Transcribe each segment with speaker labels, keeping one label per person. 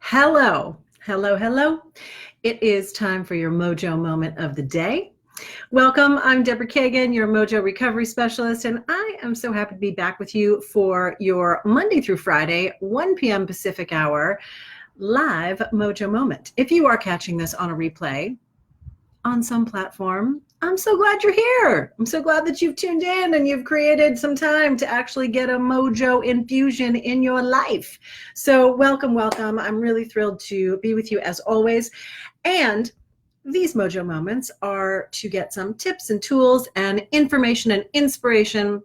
Speaker 1: Hello, hello, hello. It is time for your Mojo moment of the day. Welcome, I'm Deborah Kagan, your Mojo recovery specialist, and I am so happy to be back with you for your Monday through Friday, 1 p.m. Pacific hour, live Mojo moment. If you are catching this on a replay on some platform, I'm so glad you're here. I'm so glad that you've tuned in and you've created some time to actually get a Mojo infusion in your life. So welcome, welcome. I'm really thrilled to be with you as always. And these Mojo moments are to get some tips and tools and information and inspiration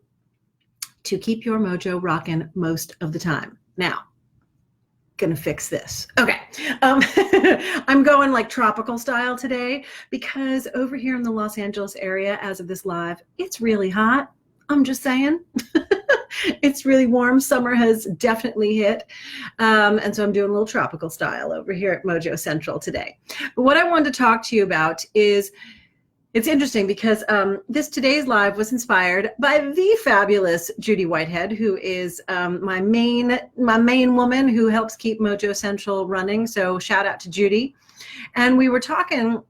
Speaker 1: to keep your mojo rocking most of the time. Now, gonna fix this. Okay. I'm going like tropical style today because over here in the Los Angeles area, as of this live, it's really hot. I'm just saying. It's really warm. Summer has definitely hit. And so I'm doing a little tropical style over here at Mojo Central today. But what I wanted to talk to you about is, it's interesting because today's live was inspired by the fabulous Judy Whitehead, who is my main woman who helps keep Mojo Central running. So shout out to Judy. And we were talking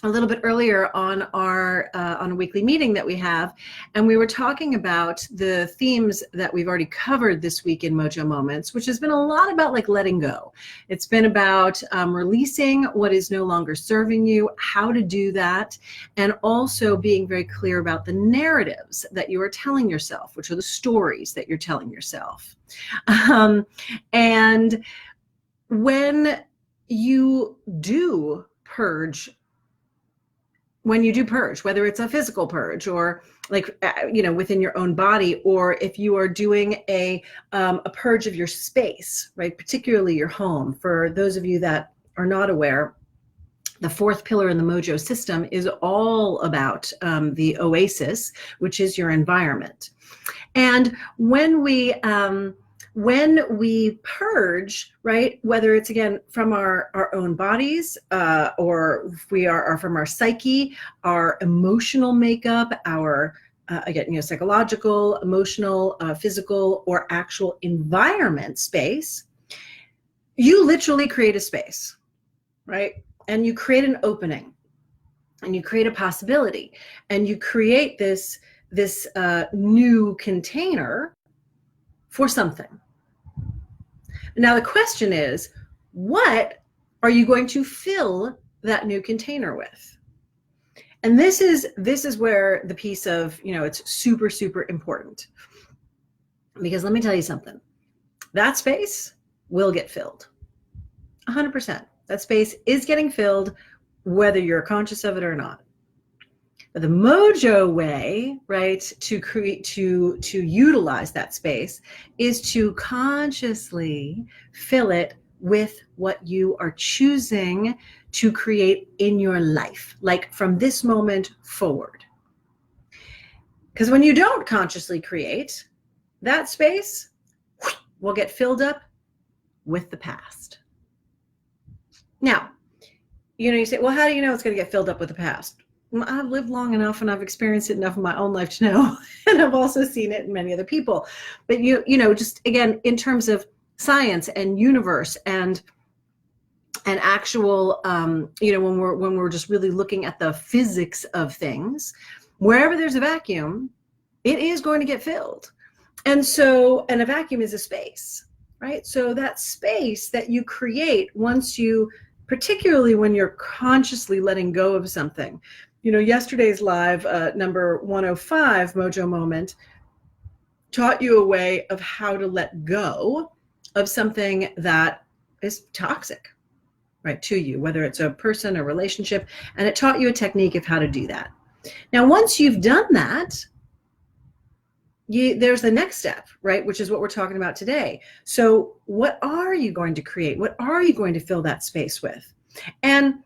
Speaker 1: a little bit earlier on a weekly meeting that we have, and we were talking about the themes that we've already covered this week in Mojo Moments, which has been a lot about like letting go. It's been about releasing what is no longer serving you, how to do that, and also being very clear about the narratives that you are telling yourself, which are the stories that you're telling yourself. And when you do purge, whether it's a physical purge or like, within your own body, or if you are doing a purge of your space, right? Particularly your home. For those of you that are not aware, the fourth pillar in the Mojo system is all about the oasis, which is your environment. And when we purge, right, whether it's again from our own bodies or if we are from our psyche, our emotional makeup, our psychological, emotional, physical, or actual environment space, you literally create a space, right? And you create an opening, and you create a possibility, and you create this new container for something. Now the question is, what are you going to fill that new container with? And this is where the piece of, it's super, super important. Because let me tell you something, that space will get filled. 100%. That space is getting filled, whether you're conscious of it or not. But the Mojo way, right, to utilize that space is to consciously fill it with what you are choosing to create in your life, like from this moment forward. Because when you don't consciously create, that space will get filled up with the past. Now, you say, well, how do you know it's going to get filled up with the past? I've lived long enough and I've experienced it enough in my own life to know, and I've also seen it in many other people. But just again, in terms of science and universe and actual, when we're just really looking at the physics of things, wherever there's a vacuum, it is going to get filled. And a vacuum is a space, right? So that space that you create particularly when you're consciously letting go of something. Yesterday's live, number 105, Mojo Moment, taught you a way of how to let go of something that is toxic, right, to you, whether it's a person, a relationship, and it taught you a technique of how to do that. Now, once you've done that, there's the next step, right, which is what we're talking about today. So what are you going to create? What are you going to fill that space with? And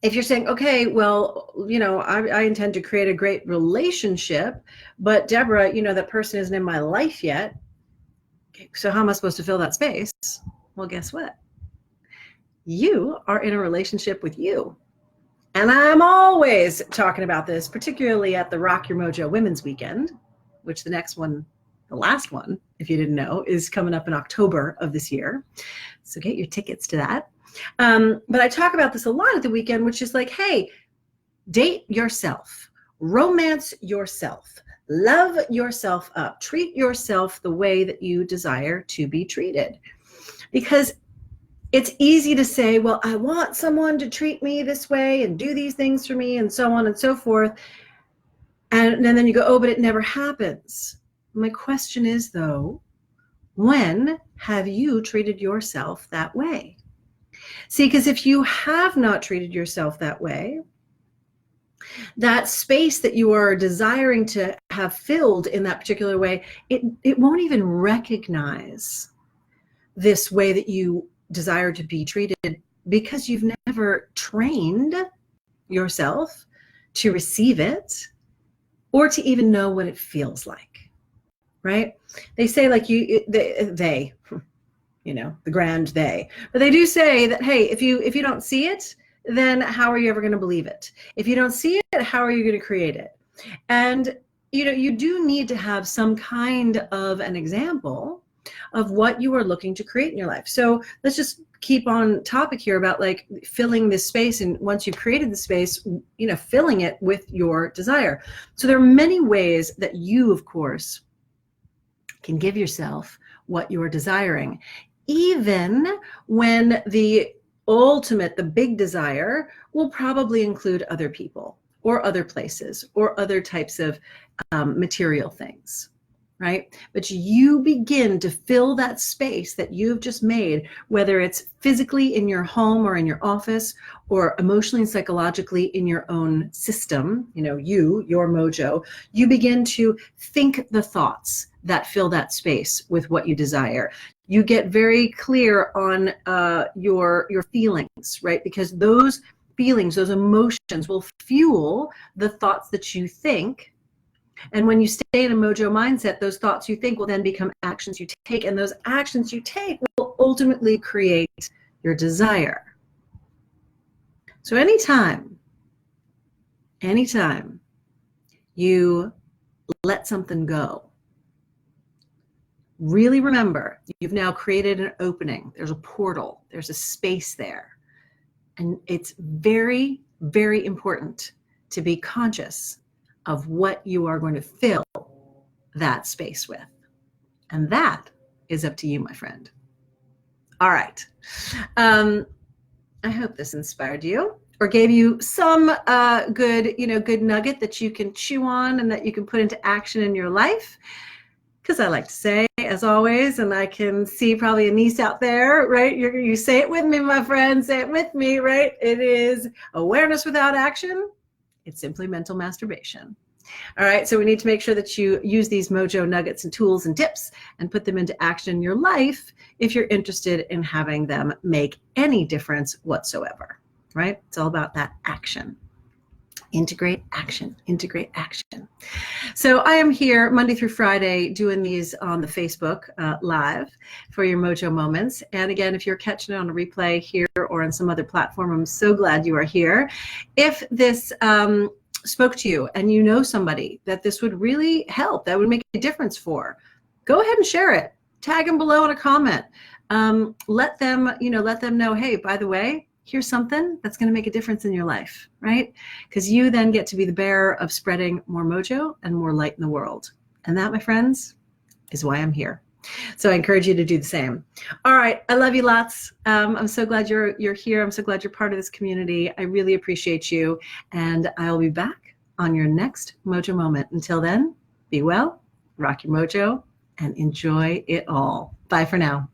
Speaker 1: if you're saying, okay, well, I intend to create a great relationship, but Deborah, that person isn't in my life yet. Okay, so how am I supposed to fill that space? Well, guess what? You are in a relationship with you. And I'm always talking about this, particularly at the Rock Your Mojo Women's Weekend, which the next one the last one, if you didn't know, is coming up in October of this year. So get your tickets to that. But I talk about this a lot at the weekend, which is like, hey, date yourself, romance yourself, love yourself up, treat yourself the way that you desire to be treated. Because it's easy to say, well, I want someone to treat me this way and do these things for me and so on and so forth. And then you go, oh, but it never happens. My question is, though, when have you treated yourself that way? See, because if you have not treated yourself that way, that space that you are desiring to have filled in that particular way, it won't even recognize this way that you desire to be treated, because you've never trained yourself to receive it or to even know what it feels like, right? They say, like, they, you know, the grand they, but they do say that, hey, if you don't see it, then how are you ever going to believe it? If you don't see it, how are you going to create it? And, you know, you do need to have some kind of an example of what you are looking to create in your life. So let's just keep on topic here about like filling this space. And once you've created the space, you know, filling it with your desire. So there are many ways that you, of course, can give yourself what you're desiring, even when the ultimate, the big desire will probably include other people or other places or other types of material things, right? But you begin to fill that space that you've just made, whether it's physically in your home or in your office, or emotionally and psychologically in your own system, you know, your mojo. You begin to think the thoughts that fill that space with what you desire. You get very clear on your feelings, right? Because those feelings, those emotions will fuel the thoughts that you think. And when you stay in a mojo mindset, those thoughts you think will then become actions you take. And those actions you take will ultimately create your desire. So anytime you let something go, really remember, you've now created an opening. There's a portal. There's a space there. And it's very, very important to be conscious of what you are going to fill that space with. And that is up to you, my friend. All right. I hope this inspired you or gave you some good nugget that you can chew on and that you can put into action in your life. Because I like to say, as always, and I can see probably a niece out there, right? You say it with me, my friend, say it with me, right? It is awareness without action. It's simply mental masturbation. All right, so we need to make sure that you use these mojo nuggets and tools and tips and put them into action in your life if you're interested in having them make any difference whatsoever, right? It's all about that action. Integrate action, integrate action. So I am here Monday through Friday doing these on the Facebook live for your Mojo Moments. And again, if you're catching it on a replay here or on some other platform, I'm so glad you are here. If this spoke to you and you know somebody that this would really help, that would make a difference for, go ahead and share it. Tag them below in a comment. Let them know, hey, by the way, here's something that's going to make a difference in your life, right? Because you then get to be the bearer of spreading more mojo and more light in the world. And that, my friends, is why I'm here. So I encourage you to do the same. All right. I love you lots. I'm so glad you're here. I'm so glad you're part of this community. I really appreciate you. And I'll be back on your next Mojo Moment. Until then, be well, rock your mojo, and enjoy it all. Bye for now.